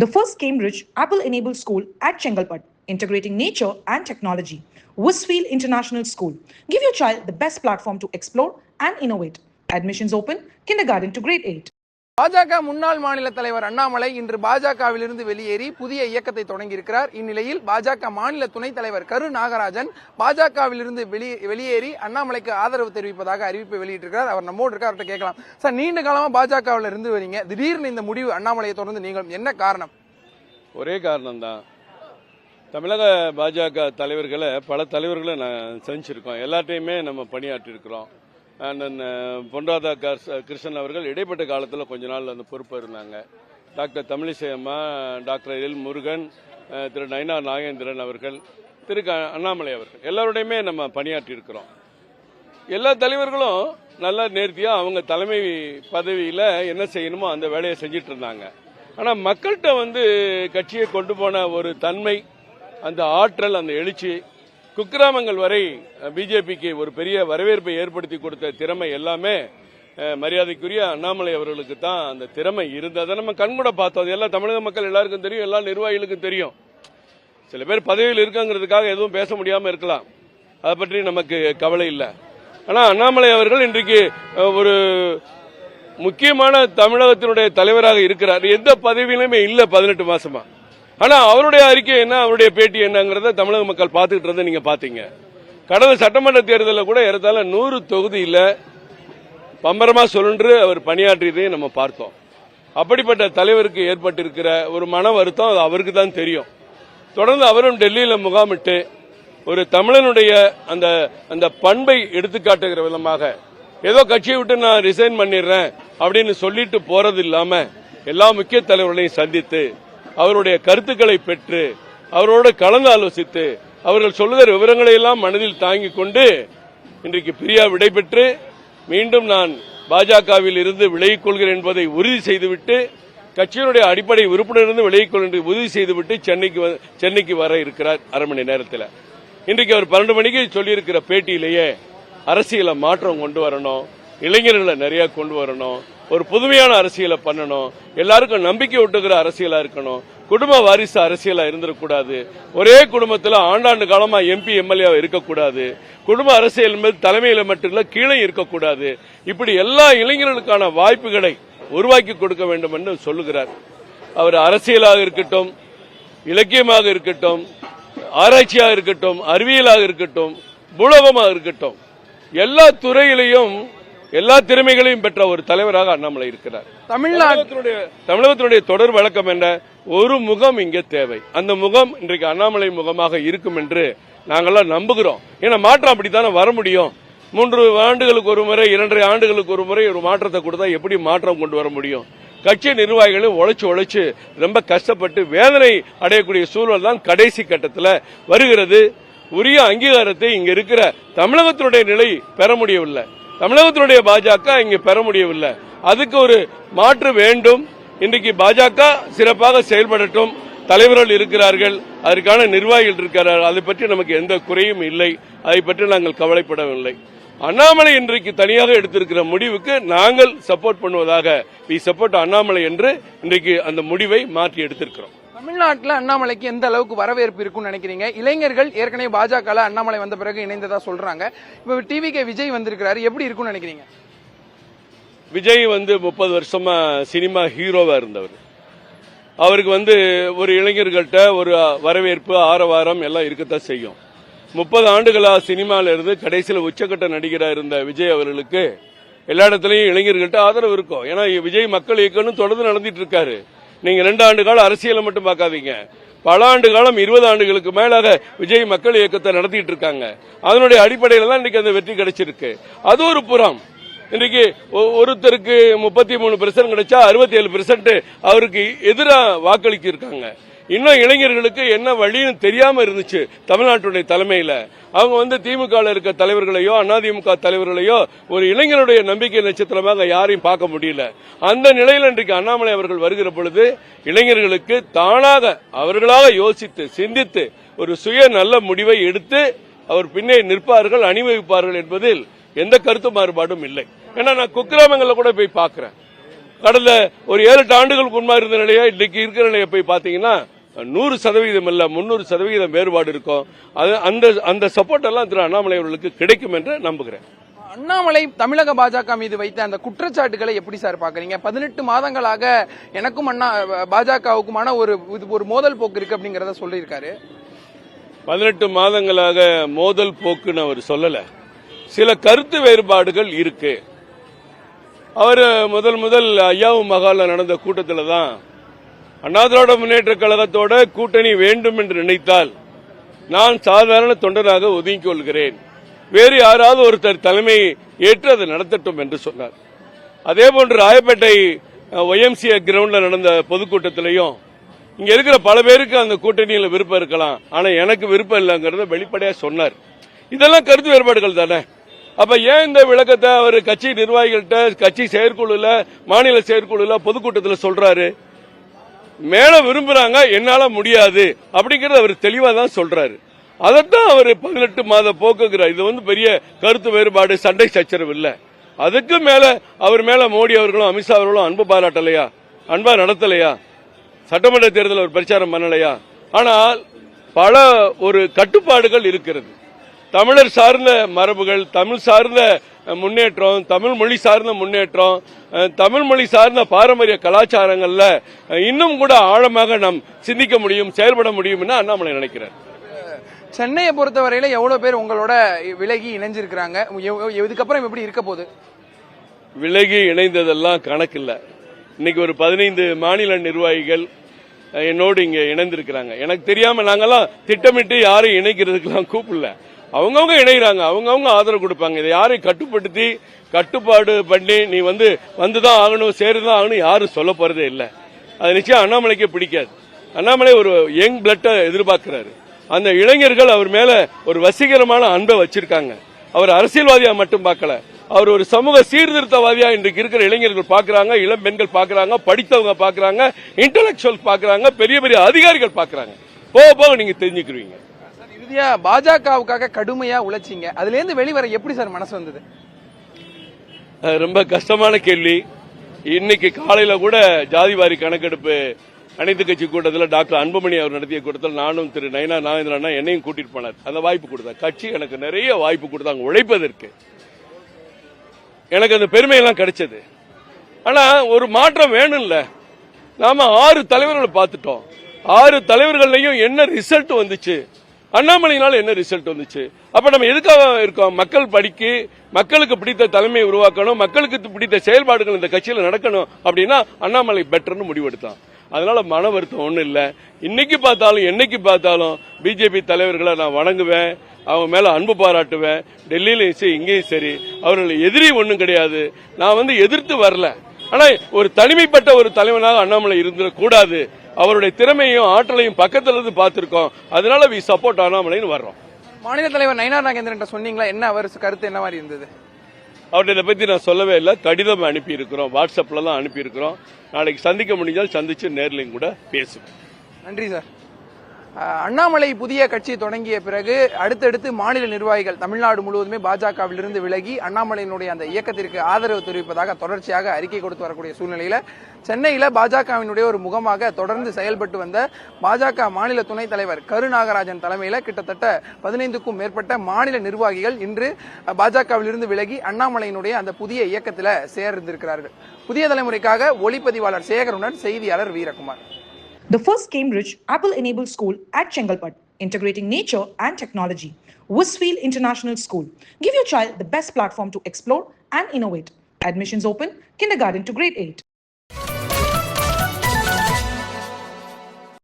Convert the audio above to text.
The first Cambridge Apple-enabled school at Chengalpat, integrating nature and technology. Westfield International School. Give your child the best platform to explore and innovate. Admissions open, kindergarten to grade 8. பாஜக முன்னாள் மாநில தலைவர் அண்ணாமலை இன்று பாஜகவிலிருந்து வெளியேறி புதிய இயக்கத்தை தொடங்கியிருக்கிறார். இந்நிலையில் பாஜக மாநில துணைத் தலைவர் கரு நாகராஜன் பாஜகவிலிருந்து வெளியேறி அண்ணாமலைக்கு ஆதரவு தெரிவிப்பதாக அறிவிப்பை வெளியிட்டிருக்கிறார். அவர் நம்மோடு இருக்கார், அவர்கிட்ட கேட்கலாம். சார், நீண்ட காலமா பாஜகவில் இருந்து வரீங்க, திடீர்னு இந்த முடிவு அண்ணாமலையை தொடர்ந்து நீங்கள் என்ன காரணம்? ஒரே காரணம் தான். தமிழக பாஜக தலைவர்களை பல தலைவர்களை நான் சந்திச்சிருக்கோம், எல்லாத்தையுமே நம்ம பணியாற்றிருக்கிறோம். அண்ணன் பொன் ராதாகிருஷ்ணன் அவர்கள் இடைப்பட்ட காலத்தில் கொஞ்ச நாள் அந்த பொறுப்பாக இருந்தாங்க. டாக்டர் தமிழிசை அம்மா, டாக்டர் எல் முருகன், திரு நயினார் நாகேந்திரன் அவர்கள், திரு அண்ணாமலை அவர்கள், எல்லாருடையுமே நம்ம பணியாற்றியிருக்கிறோம். எல்லா தலைவர்களும் நல்லா நேர்த்தியாக அவங்க தலைமை பதவியில் என்ன செய்யணுமோ அந்த வேலையை செஞ்சிட்டு இருந்தாங்க. ஆனால் மக்கள்கிட்ட கட்சியை கொண்டு போன ஒரு தன்மை, அந்த ஆற்றல், அந்த எழுச்சி, குக்கிராமங்கள் வரை பிஜேபிக்கு ஒரு பெரிய வரவேற்பை ஏற்படுத்தி கொடுத்த திறமை எல்லாமே மரியாதைக்குரிய அண்ணாமலை அவர்களுக்கு தான் அந்த திறமை இருந்ததை நம்ம கண்கூட பார்த்தோம். அது எல்லாம் தமிழக மக்கள் எல்லாருக்கும் தெரியும், எல்லா நிர்வாகிகளுக்கும் தெரியும். சில பேர் பதவியில் இருக்காங்கிறதுக்காக எதுவும் பேச முடியாமல் இருக்கலாம், அதை பற்றி நமக்கு கவலை இல்லை. ஆனால் அண்ணாமலை அவர்கள் இன்றைக்கு ஒரு முக்கியமான தமிழகத்தினுடைய தலைவராக இருக்கிறார். எந்த பதவியிலுமே இல்லை 18 மாசமா. ஆனா அவருடைய அறிக்கை என்ன, அவருடைய பேட்டி என்னங்கறத தமிழக மக்கள் பார்த்துக்கிட்டு நீங்க பாத்தீங்க. கடந்த சட்டமன்ற தேர்தலில் கூட ஏறத்தாழ 100 தொகுதியில் பம்பரமா சொல்லுன்று அவர் பணியாற்றியதையும் நம்ம பார்த்தோம். அப்படிப்பட்ட தலைவருக்கு ஏற்பட்டிருக்கிற ஒரு மன வருத்தம் அது அவருக்கு தான் தெரியும். தொடர்ந்து அவரும் டெல்லியில முகாமிட்டு ஒரு தமிழனுடைய அந்த பண்பை எடுத்துக்காட்டுகிற விதமாக, ஏதோ கட்சியை விட்டு நான் ரிசைன் பண்ணிடுறேன் அப்படின்னு சொல்லிட்டு போறது இல்லாம எல்லா முக்கிய தலைவர்களையும் சந்தித்து அவருடைய கருத்துக்களை பெற்று அவரோடு கலந்து ஆலோசித்து அவர்கள் சொல்லுகிற விவரங்களை எல்லாம் மனதில் தாங்கிக் கொண்டு இன்றைக்கு பிரியா விடைபெற்று மீண்டும் நான் பாஜகவில் இருந்து விலகிக் கொள்கிறேன் என்பதை உறுதி செய்துவிட்டு, கட்சியினுடைய அடிப்படை உறுப்பினரிலிருந்து விலகிக் கொள்கிற உறுதி செய்துவிட்டு சென்னைக்கு வர இருக்கிறார். அரை மணி நேரத்தில் இன்றைக்கு அவர் 12 மணிக்கு சொல்லியிருக்கிற பேட்டியிலேயே அரசியல மாற்றம் கொண்டு வரணும், இளைஞர்களை நிறைய கொண்டு வரணும், ஒரு புதுமையான அரசியலை பண்ணணும், எல்லாருக்கும் நம்பிக்கை ஊட்டுகிற அரசியலா இருக்கணும், குடும்ப வாரிசு அரசியலா இருந்துடக்கூடாது, ஒரே குடும்பத்தில் ஆண்டாண்டு காலமா எம்பி எம்எல்ஏ இருக்கக்கூடாது, குடும்ப அரசியல் என்பது தலைமையில மட்டும் இல்ல கீழே இருக்கக்கூடாது, இப்படி எல்லா இளைஞர்களுக்கான வாய்ப்புகளை உருவாக்கி கொடுக்க வேண்டும் என்று சொல்லுகிறார். அவர் அரசியலாக இருக்கட்டும், இலக்கியமாக இருக்கட்டும், ஆராய்ச்சியாக இருக்கட்டும், அறிவியலாக இருக்கட்டும், பூலோகமாக இருக்கட்டும், எல்லா துறையிலையும் எல்லா திறமைகளையும் பெற்ற ஒரு தலைவராக அண்ணாமலை இருக்கிறார். தமிழகத்தினுடைய தொடர் வழக்கம் என்ன, ஒரு முகம் இங்கே தேவை. அந்த முகம் இன்றைக்கு அண்ணாமலை முகமாக இருக்கும் என்று நாங்கள்லாம் நம்புகிறோம். ஏன்னா மாற்றம் அப்படித்தானே வர முடியும். 3 ஆண்டுகளுக்கு ஒரு முறை, 2.5 ஆண்டுகளுக்கு ஒரு முறை ஒரு மாற்றத்தை கொடுத்தா எப்படி மாற்றம் கொண்டு வர முடியும்? கட்சி நிர்வாகிகளும் உழைச்சு ரொம்ப கஷ்டப்பட்டு வேதனை அடையக்கூடிய சூழல் தான் கடைசி கட்டத்தில் வருகிறது. உரிய அங்கீகாரத்தை இங்க இருக்கிற தமிழகத்தினுடைய நிலை பெற முடியவில்லை, தமிழகத்தினுடைய பாஜக இங்கு பெற முடியவில்லை. அதுக்கு ஒரு மாற்று வேண்டும். இன்றைக்கு பாஜக சிறப்பாக செயல்படட்டும், தலைவர்கள் இருக்கிறார்கள், அதற்கான நிர்வாகிகள் இருக்கிறார்கள், அதை பற்றி நமக்கு எந்த குறையும் இல்லை, அதை பற்றி நாங்கள் கவலைப்படவில்லை. அண்ணாமலை இன்றைக்கு தனியாக எடுத்திருக்கிற முடிவுக்கு நாங்கள் சப்போர்ட் பண்ணுவதாக, வி சப்போர்ட் அண்ணாமலை என்று இன்றைக்கு அந்த முடிவை மாற்றி எடுத்திருக்கிறோம். தமிழ்நாட்டில் அண்ணாமலைக்கு எந்த அளவுக்கு வரவேற்பு இருக்குன்னு நினைக்கிறீங்க? இளைஞர்கள் ஏற்கனவே பாஜக அண்ணாமலை வந்த பிறகு இணைந்ததா சொல்றாங்க. இப்ப டிவிகே விஜய் வந்திருக்கிறாரு, எப்படி இருக்குன்னு நினைக்கிறீங்க? விஜய் 30 வருஷமா சினிமா ஹீரோவா இருந்தவர். அவருக்கு ஒரு இளைஞர்கள்ட்ட ஒரு வரவேற்பு, ஆரவாரம் எல்லாம் இருக்கத்தான் செய்யும். 30 ஆண்டுகளா சினிமால இருந்து கடைசியில் உச்சக்கட்ட நடிகராக இருந்த விஜய் அவர்களுக்கு எல்லா இடத்துலயும் இளைஞர்கள்ட்ட ஆதரவு இருக்கும். ஏன்னா விஜய் மக்கள் இயக்கம்னு தொடர்ந்து நடந்துட்டு இருக்காரு. நீங்க 2 ஆண்டு காலம் அரசியலை மட்டும் பார்க்காதீங்க, பல ஆண்டு காலம் 20 ஆண்டுகளுக்கு மேலாக விஜய் மக்கள் இயக்கத்தை நடத்திட்டு இருக்காங்க. அதனுடைய அடிப்படையில் தான் இன்னைக்கு அந்த வெற்றி கிடைச்சிருக்கு. அது ஒரு புறம். இன்றைக்கு ஒருத்தருக்கு 33% கிடைச்சா 67% அவருக்கு எதிராக வாக்களிக்க இருக்காங்க. இன்னும் இளைஞர்களுக்கு என்ன வழின்னு தெரியாம இருந்துச்சு தமிழ்நாட்டுடைய தலைமையில. அவங்க திமுக இருக்க தலைவர்களையோ அதிமுக தலைவர்களையோ ஒரு இளைஞருடைய நம்பிக்கை நட்சத்திரமாக யாரையும் பார்க்க முடியல. அந்த நிலையில் இன்றைக்கு அண்ணாமலை அவர்கள் வருகிற பொழுது இளைஞர்களுக்கு தானாக அவர்களாக யோசித்து சிந்தித்து ஒரு சுய நல்ல முடிவை எடுத்து அவர் பின்னே நிற்பார்கள், அணிவகுப்பார்கள் என்பதில் எந்த கருத்து மாறுபாடும் இல்லை. ஏன்னா நான் குக்கிராமங்களில் கூட போய் பார்க்கிறேன். கடந்த ஒரு 7-8 ஆண்டுகளுக்கு முன்பாக இருந்த நிலையை இன்னைக்கு இருக்கிற நிலையை போய் பார்த்தீங்கன்னா 100% இல்ல 300% வேறுபாடு இருக்கும். அது அந்த சப்போர்ட் எல்லாம் திரு அண்ணாமலை அவர்களுக்கு கிடைக்கும் என்று நம்புகிறேன். அண்ணாமலை தமிழக பாஜக மீது வைத்த அந்த குற்றச்சாட்டுகளை எப்படி சார் பாக்குறீங்க? 18 மாதங்களாக எனக்கும் பாஜகவுக்குமான ஒரு மோதல் போக்கு இருக்கு அப்படிங்கறத சொல்லியிருக்காரு. 18 மாதங்களாக மோதல் போக்குன்னு அவர் சொல்லல. சில கருத்து வேறுபாடுகள் இருக்கு. அவர் முதல் ஐயாவு மகால்ல நடந்த கூட்டத்தில் தான் அண்ணா திராவிட முன்னேற்ற கழகத்தோட கூட்டணி வேண்டும் என்று நினைத்தால் நான் சாதாரண தொண்டனாக ஒதுங்கிக் கொள்கிறேன், வேறு யாராவது ஒருத்தர் தலைமை ஏற்று அதை நடத்தட்டும் என்று சொன்னார். அதே போன்று ராயப்பேட்டை YMCA கிரவுண்ட்ல நடந்த பொதுக்கூட்டத்திலையும் இங்க இருக்கிற பல பேருக்கு அந்த கூட்டணியில் விருப்பம் இருக்கலாம், ஆனா எனக்கு விருப்பம் இல்லைங்கிறத வெளிப்படையா சொன்னார். இதெல்லாம் கருத்து வேறுபாடுகள் தானே. அப்ப ஏன் இந்த விளக்கத்தை அவர் கட்சி நிர்வாகிகள்கிட்ட, கட்சி செயற்குழுல, மாநில செயற்குழுல, பொதுக்கூட்டத்தில் சொல்றாரு? மேல விரும்புறாங்க, என்னால முடியாது அப்படிங்கறது அவர் தெளிவா தான் சொல்றாரு. அதைத்தான் அவர் 18 மாத போக்குகிறார். இது பெரிய கருத்து வேறுபாடு, சண்டை சச்சரவு இல்ல. அதுக்கு மேல அவர் மேல மோடி அவர்களும் அமித்ஷா அவர்களும் அன்பு பாராட்டலையா, அன்பா நடத்தலையா, சட்டமன்ற தேர்தல் அவர் பிரச்சாரம் பண்ணலையா? ஆனால் பல ஒரு கட்டுப்பாடுகள் இருக்கிறது. தமிழர் சார்ந்த மரபுகள், தமிழ் சார்ந்த முன்னேற்றம், தமிழ் மொழி சார்ந்த முன்னேற்றம், தமிழ் மொழி சார்ந்த பாரம்பரிய கலாச்சாரங்கள்ல இன்னும் கூட ஆழமாக நாம் சிந்திக்க முடியும், செயல்பட முடியும் என்று அண்ணாமலை நினைக்கிறார். சென்னையை பொறுத்தவரையில எவ்வளவு பேர் உங்களோட விலகி இணைஞ்சிருக்கிறாங்க? இதுக்கப்புறம் எப்படி இருக்க போகுது? விலகி இணைந்ததெல்லாம் கணக்கில்ல. இன்னைக்கு ஒரு 15 மாநில நிர்வாகிகள் என்னோடு இங்க இணைந்திருக்கிறாங்க. எனக்கு தெரியாம நாங்கெல்லாம் திட்டமிட்டு யாரையும் இணைக்கிறதுக்கெல்லாம் கூப்பிடல. அவங்கவுங்க இணைகிறாங்க, அவங்கவுங்க ஆதரவு கொடுப்பாங்க. இதை யாரையும் கட்டுப்படுத்தி கட்டுப்பாடு பண்ணி நீ வந்துதான் ஆகணும், சேருதான் ஆகணும் யாரும் சொல்ல போறதே இல்லை. அது நிச்சயம் அண்ணாமலைக்கே பிடிக்காது. அண்ணாமலை ஒரு யங் பிளட்டை எதிர்பார்க்கிறாரு. அந்த இளைஞர்கள் அவர் மேல ஒரு வசீகரமான அன்பை வச்சிருக்காங்க. அவர் அரசியல்வாதியா மட்டும் பார்க்கல, அவர் ஒரு சமூக சீர்திருத்தவாதியா இன்றைக்கு இருக்கிற இளைஞர்கள் பாக்குறாங்க, இளம் பெண்கள் பாக்குறாங்க, படித்தவங்க பாக்குறாங்க, இன்டலெக்சுவல் பாக்குறாங்க, பெரிய பெரிய அதிகாரிகள் பாக்குறாங்க. போக போக நீங்க தெரிஞ்சுக்கிறீங்க. இறுதியா பாஜகவுக்காக கடுமையா உழைச்சிங்க, அதுல இருந்து வெளிவர எப்படி சார் மனசு வந்தது? ரொம்ப கஷ்டமான கேள்வி. இன்னைக்கு காலையில கூட ஜாதிவாரி கணக்கெடுப்பு அனைத்து கட்சி கூட்டத்தில் டாக்டர் அன்புமணி அவர் நடத்திய கூட்டத்தில் நானும் திரு நயினா நாகேந்திரன் என்னையும் கூட்டிட்டு போனார். அந்த வாய்ப்பு கொடுத்தார். கட்சி எனக்கு நிறைய வாய்ப்பு கொடுத்தாங்க உழைப்பதற்கு. எனக்கு அந்த பெருமையெல்லாம் கிடைச்சது. ஆனா ஒரு மாற்றம் வேணும்ல. நாம 6 தலைவர்களை பார்த்துட்டோம். 6 தலைவர்களையும் என்ன ரிசல்ட் வந்துச்சு? அண்ணாமலையினால என்ன ரிசல்ட் வந்துச்சு? அப்ப நம்ம எதுக்காக இருக்கோம்? மக்கள் படிக்கு, மக்களுக்கு பிடித்த தலைமையை உருவாக்கணும், மக்களுக்கு பிடித்த செயல்பாடுகள் இந்த கட்சியில் நடக்கணும் அப்படின்னா அண்ணாமலை பெட்டர்னு முடிவெடுத்தான். அதனால மன வருத்தம் ஒண்ணும் இல்ல. இன்னைக்கு பார்த்தாலும் என்னைக்கு பார்த்தாலும் பிஜேபி தலைவர்களை நான் வணங்குவேன், அவங்க மேல அன்பு பாராட்டுவேன். டெல்லியிலும் சரி, இங்கேயும் சரி, அவர்கள் எதிரி ஒண்ணும் கிடையாது. நான் எதிர்த்து வரல. ஆனா ஒரு தனிமைப்பட்ட ஒரு தலைவனாக அண்ணாமலை இருந்துடக்கூடாது. அவருடைய திறமையும் ஆற்றலையும் பக்கத்துல இருந்து பார்த்திருக்கோம். அதனால வி சப்போர்ட் அண்ணாமலைன்னு வர்றோம். மாநில தலைவர் நயினார் நாகேந்திரன் சொன்னீங்களா, என்ன அவர் கருத்து என்ன மாதிரி இருந்தது? அவர்கிட்ட இதை பத்தி நான் சொல்லவே இல்லை. கடிதம் அனுப்பி இருக்கிறோம், வாட்ஸ்அப்ல தான் அனுப்பி இருக்கிறோம். நாளைக்கு சந்திக்க முடிஞ்சால் சந்திச்சு நேர்லையும் கூட பேசுவோம். நன்றி சார். அண்ணாமலை புதிய கட்சி தொடங்கிய பிறகு அடுத்தடுத்து மாநில நிர்வாகிகள் தமிழ்நாடு முழுவதுமே பாஜகவிலிருந்து விலகி அண்ணாமலையினுடைய அந்த இயக்கத்திற்கு ஆதரவு தெரிவிப்பதாக தொடர்ச்சியாக அறிக்கை கொடுத்து வரக்கூடிய சூழ்நிலையில சென்னையில பாஜகவினுடைய ஒரு முகமாக தொடர்ந்து செயல்பட்டு வந்த பாஜக மாநில துணைத் தலைவர் கரு நாகராஜன் தலைமையில கிட்டத்தட்ட 15க்கும் மேற்பட்ட மாநில நிர்வாகிகள் இன்று பாஜகவிலிருந்து விலகி அண்ணாமலையினுடைய அந்த புதிய இயக்கத்தில் சேர்ந்திருக்கிறார்கள். புதிய தலைமுறைக்காக ஒளிப்பதிவாளர் சேகருடன் செய்தியாளர் Veerakumar. The first Cambridge Apple-enabled school at Chengalpat, integrating nature and technology. Westfield International School. Give your child the best platform to explore and innovate. Admissions open, kindergarten to grade 8.